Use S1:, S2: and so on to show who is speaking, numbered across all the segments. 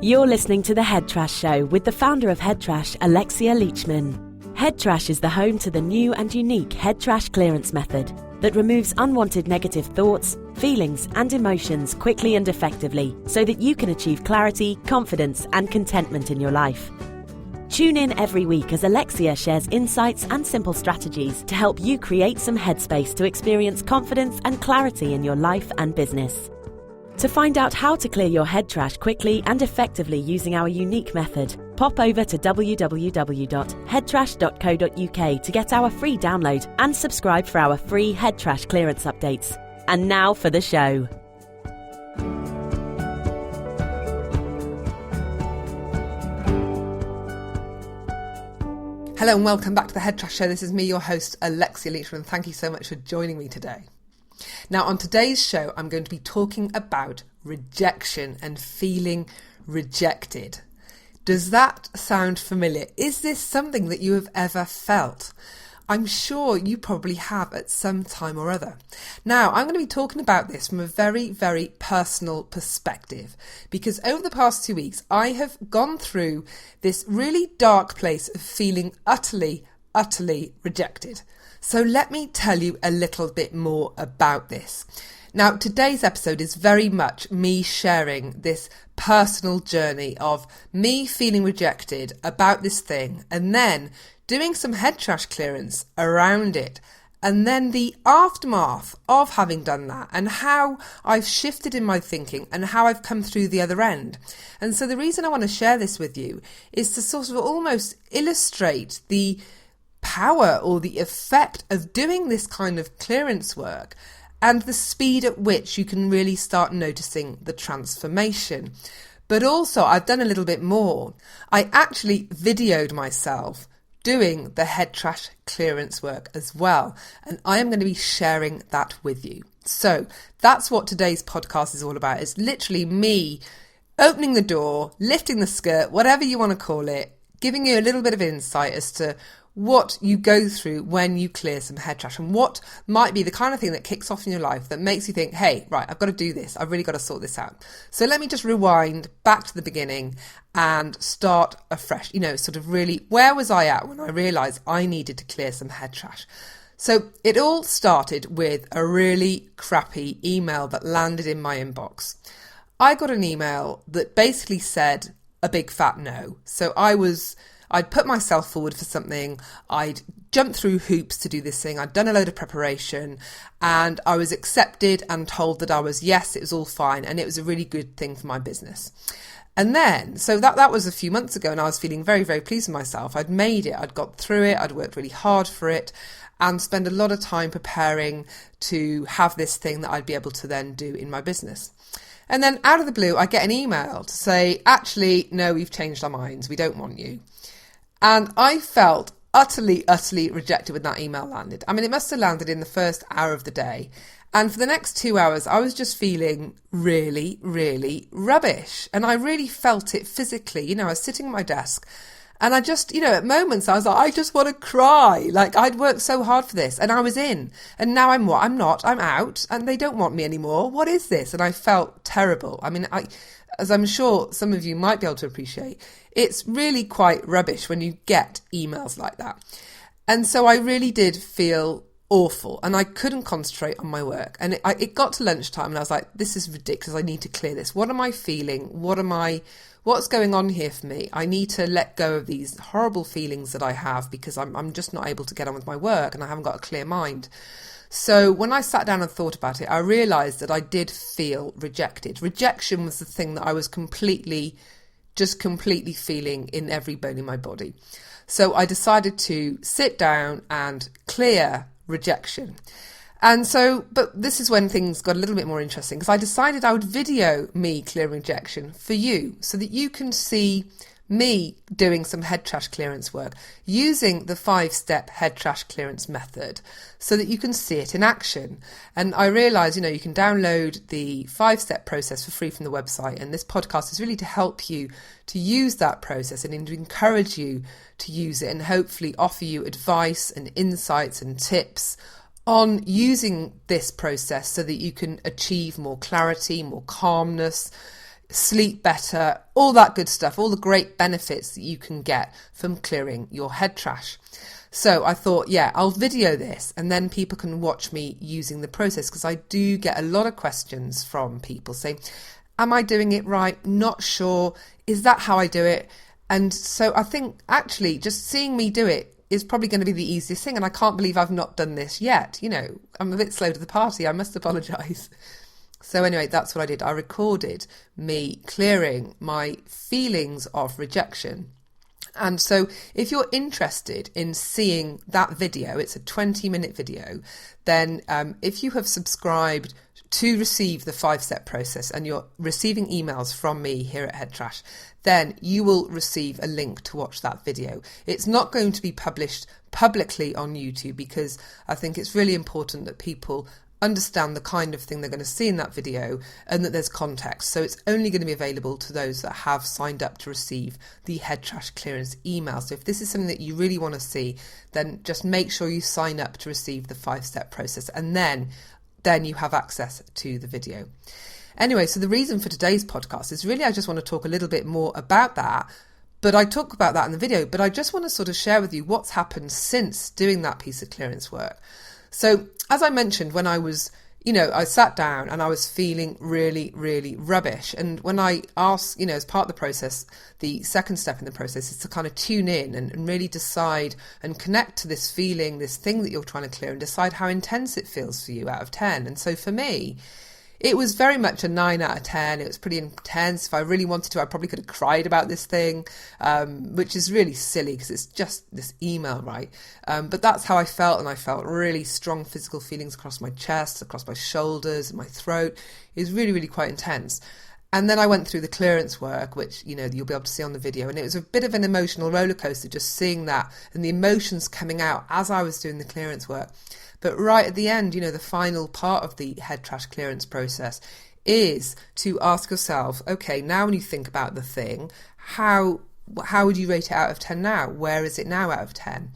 S1: You're listening to The Head Trash Show with the founder of Head Trash, Alexia Leachman. Head Trash is the home to the new and unique Head Trash clearance method that removes unwanted negative thoughts, feelings and emotions quickly and effectively so that you can achieve clarity, confidence and contentment in your life. Tune in every week as Alexia shares insights and simple strategies to help you create some headspace to experience confidence and clarity in your life and business. To find out how to clear your head trash quickly and effectively using our unique method, pop over to www.headtrash.co.uk to get our free download and subscribe for our free head trash clearance updates. And now for the show.
S2: Hello and welcome back to the Head Trash Show. This is me, your host, Alexia Leachman. Thank you so much for joining me today. Now, on today's show, I'm going to be talking about rejection and feeling rejected. Does that sound familiar? Is this something that you have ever felt? I'm sure you probably have at some time or other. Now, I'm going to be talking about this from a very, very personal perspective because over the past 2 weeks, I have gone through this really dark place of feeling utterly rejected. So let me tell you a little bit more about this. Now, today's episode is very much me sharing this personal journey of me feeling rejected about this thing and then doing some head trash clearance around it. And then the aftermath of having done that and how I've shifted in my thinking and how I've come through the other end. And so the reason I want to share this with you is to sort of almost illustrate the power or the effect of doing this kind of clearance work and the speed at which you can really start noticing the transformation. But also I've done a little bit more. I actually videoed myself doing the head trash clearance work as well, and I am going to be sharing that with you. So that's what today's podcast is all about. It's literally me opening the door, lifting the skirt, whatever you want to call it, giving you a little bit of insight as to what you go through when you clear some head trash and what might be the kind of thing that kicks off in your life that makes you think, hey, right, I've got to do this. I've really got to sort this out. So let me just rewind back to the beginning and start afresh. Sort of really, where was I at when I realised I needed to clear some head trash? So it all started with a really crappy email that landed in my inbox. I got an email that basically said a big fat no. So I'd put myself forward for something, I'd jumped through hoops to do this thing, I'd done a load of preparation, and I was accepted and told that it was all fine, and it was a really good thing for my business. And then, so that was a few months ago, and I was feeling very, very pleased with myself. I'd made it, I'd got through it, I'd worked really hard for it, and spent a lot of time preparing to have this thing that I'd be able to then do in my business. And then out of the blue, I get an email to say, actually, no, we've changed our minds, we don't want you. And I felt utterly rejected when that email landed. I mean, it must have landed in the first hour of the day. And for the next 2 hours, I was just feeling really, really rubbish. And I really felt it physically. I was sitting at my desk and I just, at moments I was like, I just want to cry. Like I'd worked so hard for this and I was in. And now I'm what? I'm not. I'm out and they don't want me anymore. What is this? And I felt terrible. I mean, as I'm sure some of you might be able to appreciate, it's really quite rubbish when you get emails like that. And so I really did feel awful and I couldn't concentrate on my work. And it got to lunchtime and I was like, this is ridiculous. I need to clear this. What am I feeling? What's going on here for me? I need to let go of these horrible feelings that I have because I'm just not able to get on with my work and I haven't got a clear mind. So when I sat down and thought about it, I realised that I did feel rejected. Rejection was the thing that I was completely feeling in every bone in my body. So I decided to sit down and clear rejection. And so, but this is when things got a little bit more interesting because I decided I would video me clearing rejection for you so that you can see me doing some head trash clearance work using the 5-step head trash clearance method so that you can see it in action. And I realised, you can download the 5-step process for free from the website. And this podcast is really to help you to use that process and to encourage you to use it and hopefully offer you advice and insights and tips on using this process so that you can achieve more clarity, more calmness, sleep better, all that good stuff, all the great benefits that you can get from clearing your head trash. So I thought, yeah, I'll video this and then people can watch me using the process, because I do get a lot of questions from people saying, am I doing it right? Not sure. Is that how I do it? And so I think actually just seeing me do it is probably going to be the easiest thing. And I can't believe I've not done this yet. You know, I'm a bit slow to the party. I must apologise. So anyway, that's what I did. I recorded me clearing my feelings of rejection. And so if you're interested in seeing that video, it's a 20-minute video, then if you have subscribed to receive the 5-step process and you're receiving emails from me here at Head Trash, then you will receive a link to watch that video. It's not going to be published publicly on YouTube, because I think it's really important that people understand the kind of thing they're going to see in that video and that there's context. So it's only going to be available to those that have signed up to receive the head trash clearance email. So if this is something that you really want to see, then just make sure you sign up to receive the 5-step process, and then you have access to the video. Anyway, so the reason for today's podcast is really I just want to talk a little bit more about that. But I talk about that in the video, but I just want to sort of share with you what's happened since doing that piece of clearance work. So as I mentioned, when I was, I sat down and I was feeling really, really rubbish. And when I asked, as part of the process, the second step in the process is to kind of tune in and really decide and connect to this feeling, this thing that you're trying to clear, and decide how intense it feels for you out of 10. And so for me, it was very much a 9 out of 10. It was pretty intense. If I really wanted to, I probably could have cried about this thing, which is really silly because it's just this email, right? But that's how I felt, and I felt really strong physical feelings across my chest, across my shoulders, and my throat. It was really, really quite intense. And then I went through the clearance work, which, you'll be able to see on the video. And it was a bit of an emotional roller coaster just seeing that and the emotions coming out as I was doing the clearance work. But right at the end, the final part of the head trash clearance process is to ask yourself, okay, now when you think about the thing, how would you rate it out of 10 now? Where is it now out of 10?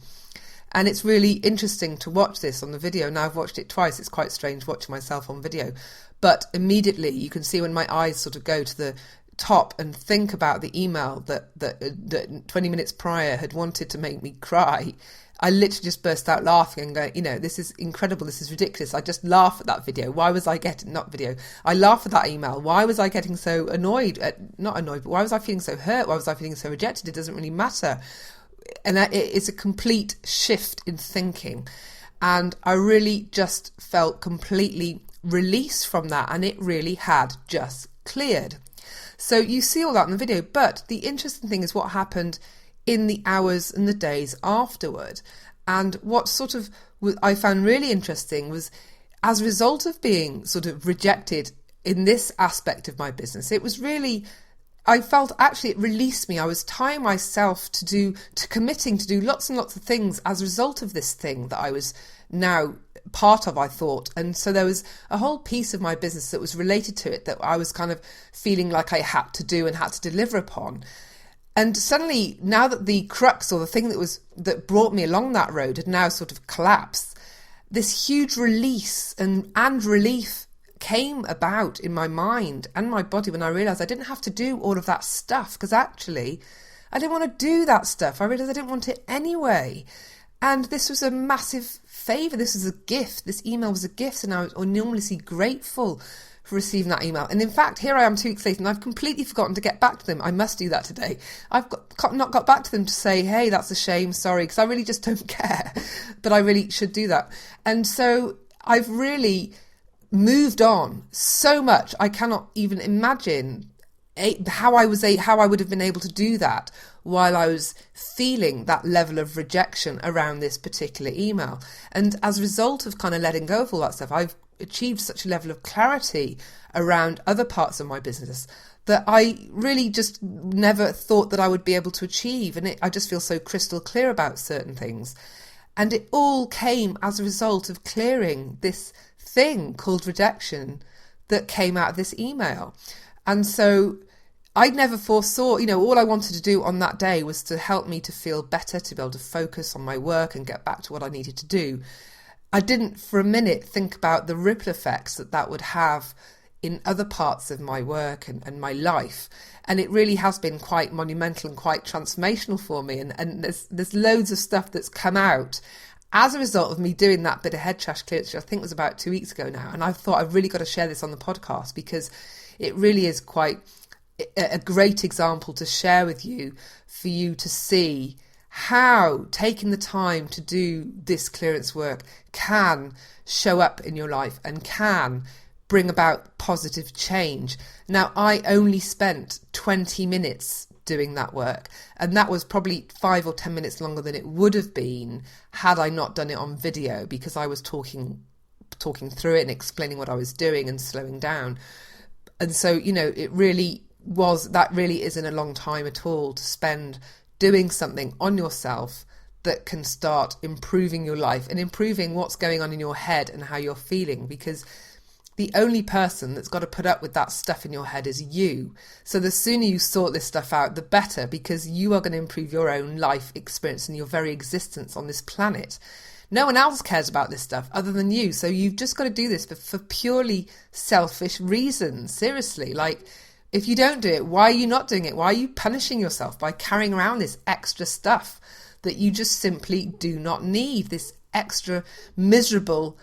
S2: And it's really interesting to watch this on the video. Now I've watched it twice. It's quite strange watching myself on video. But immediately you can see when my eyes sort of go to the top and think about the email that 20 minutes prior had wanted to make me cry, I literally just burst out laughing and going, this is incredible, this is ridiculous. I just laugh at that video. Why was I getting, not video, I laugh at that email. Why was I getting so annoyed? Not annoyed, but why was I feeling so hurt? Why was I feeling so rejected? It doesn't really matter. And it's a complete shift in thinking. And I really just felt completely released from that. And it really had just cleared. So you see all that in the video. But the interesting thing is what happened in the hours and the days afterward. And what sort of I found really interesting was, as a result of being sort of rejected in this aspect of my business, it was really, I felt actually it released me. I was tying myself to committing to do lots and lots of things as a result of this thing that I was now part of, I thought. And so there was a whole piece of my business that was related to it that I was kind of feeling like I had to do and had to deliver upon. And suddenly, now that the crux or the thing that brought me along that road had now sort of collapsed, this huge release and relief came about in my mind and my body when I realised I didn't have to do all of that stuff, because actually I didn't want to do that stuff. I realised I didn't want it anyway. And this was a massive favour. This was a gift. This email was a gift, and I was enormously grateful for receiving that email. And in fact, here I am 2 weeks later and I've completely forgotten to get back to them. I must do that today. I've not got back to them to say, hey, that's a shame, sorry, because I really just don't care. But I really should do that. And so I've really moved on so much. I cannot even imagine how I would have been able to do that while I was feeling that level of rejection around this particular email. And as a result of kind of letting go of all that stuff, I've achieved such a level of clarity around other parts of my business that I really just never thought that I would be able to achieve. And I just feel so crystal clear about certain things. And it all came as a result of clearing this thing called rejection that came out of this email. And so I never foresaw, all I wanted to do on that day was to help me to feel better, to be able to focus on my work and get back to what I needed to do. I didn't for a minute think about the ripple effects that would have in other parts of my work and my life. And it really has been quite monumental and quite transformational for me. And there's loads of stuff that's come out as a result of me doing that bit of head trash clearance, which I think was about 2 weeks ago now. And I thought I've really got to share this on the podcast because it really is quite a great example to share with you, for you to see how taking the time to do this clearance work can show up in your life and can bring about positive change. Now, I only spent 20 minutes doing that work, and that was probably 5 or 10 minutes longer than it would have been had I not done it on video, because I was talking through it and explaining what I was doing and slowing down. And so, it really isn't a long time at all to spend doing something on yourself that can start improving your life and improving what's going on in your head and how you're feeling, because the only person that's got to put up with that stuff in your head is you. So the sooner you sort this stuff out, the better, because you are going to improve your own life experience and your very existence on this planet. No one else cares about this stuff other than you. So you've just got to do this for purely selfish reasons. Seriously, like, if you don't do it, why are you not doing it? Why are you punishing yourself by carrying around this extra stuff that you just simply do not need? This extra miserable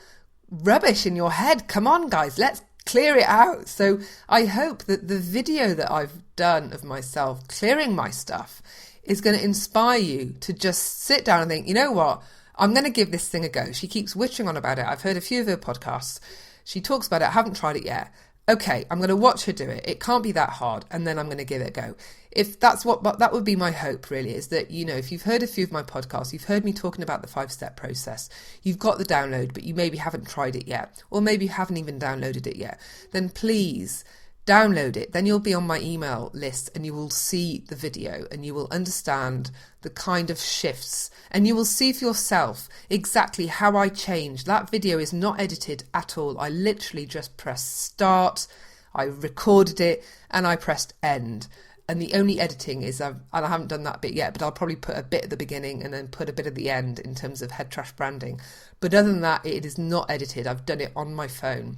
S2: rubbish in your head. Come on, guys, let's clear it out. So I hope that the video that I've done of myself clearing my stuff is going to inspire you to just sit down and think, you know what? I'm going to give this thing a go. She keeps witching on about it. I've heard a few of her podcasts. She talks about it. I haven't tried it yet. Okay, I'm going to watch her do it. It can't be that hard. And then I'm going to give it a go. If that's but that would be my hope, really, is that, if you've heard a few of my podcasts, you've heard me talking about the 5-step process, you've got the download, but you maybe haven't tried it yet, or maybe you haven't even downloaded it yet, then please download it. Then you'll be on my email list and you will see the video and you will understand the kind of shifts, and you will see for yourself exactly how I changed. That video is not edited at all. I literally just pressed start, I recorded it, and I pressed end. And the only editing is, and I haven't done that bit yet, but I'll probably put a bit at the beginning and then put a bit at the end in terms of head trash branding. But other than that, it is not edited. I've done it on my phone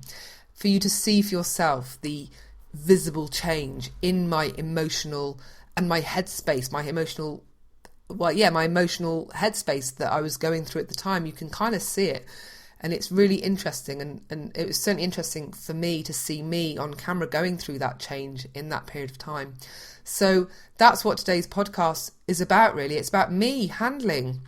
S2: for you to see for yourself the visible change in my emotional and my headspace, my emotional headspace that I was going through at the time. You can kind of see it. And it's really interesting, and it was certainly interesting for me to see me on camera going through that change in that period of time. So that's what today's podcast is about, really. It's about me handling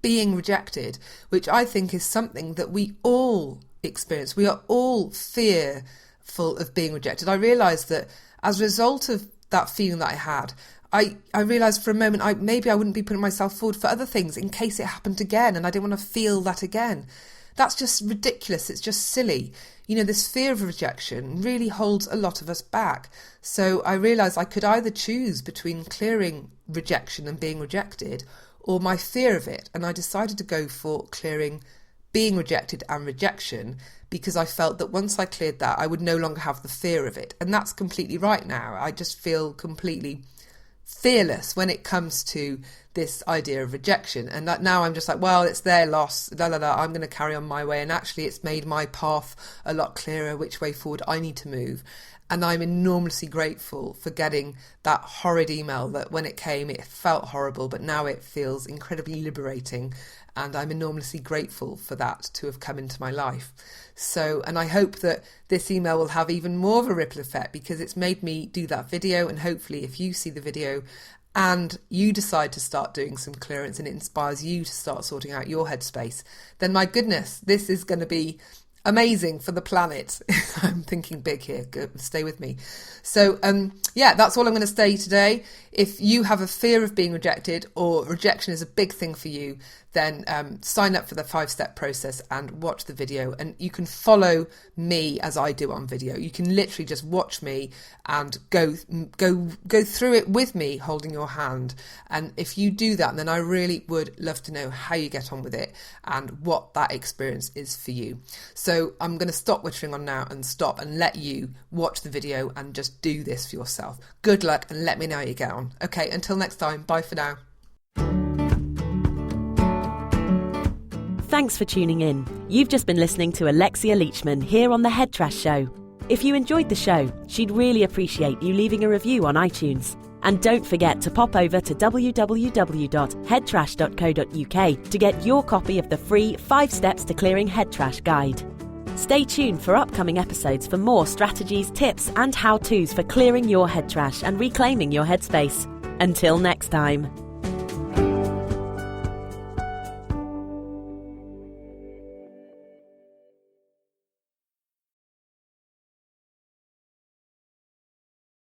S2: being rejected, which I think is something that we all experience. We are all fearful of being rejected. I realised that as a result of that feeling that I had, I realised for a moment maybe I wouldn't be putting myself forward for other things in case it happened again, and I didn't want to feel that again. That's just ridiculous. It's just silly. This fear of rejection really holds a lot of us back. So I realised I could either choose between clearing rejection and being rejected, or my fear of it. And I decided to go for clearing being rejected and rejection, because I felt that once I cleared that, I would no longer have the fear of it. And that's completely right now. I just feel completely fearless when it comes to this idea of rejection, and that now I'm just like, well, it's their loss, I'm going to carry on my way. And actually it's made my path a lot clearer, which way forward I need to move. And I'm enormously grateful for getting that horrid email that when it came, it felt horrible, but now it feels incredibly liberating. And I'm enormously grateful for that to have come into my life. So, and I hope that this email will have even more of a ripple effect, because it's made me do that video. And hopefully if you see the video and you decide to start doing some clearance and it inspires you to start sorting out your headspace, then my goodness, this is going to be amazing for the planet. I'm thinking big here. Good, stay with me. So, that's all I'm going to say today. If you have a fear of being rejected, or rejection is a big thing for you, then sign up for the 5-step process and watch the video. And you can follow me as I do on video. You can literally just watch me and go through it with me, holding your hand. And if you do that, then I really would love to know how you get on with it and what that experience is for you. So I'm going to stop wittering on now and stop and let you watch the video and just do this for yourself. Good luck, and let me know how you get on. Okay, until next time, bye for now.
S1: Thanks for tuning in. You've just been listening to Alexia Leachman here on The Head Trash Show. If you enjoyed the show, she'd really appreciate you leaving a review on iTunes. And don't forget to pop over to www.headtrash.co.uk to get your copy of the free 5 Steps to Clearing Head Trash guide. Stay tuned for upcoming episodes for more strategies, tips and how-tos for clearing your head trash and reclaiming your headspace. Until next time.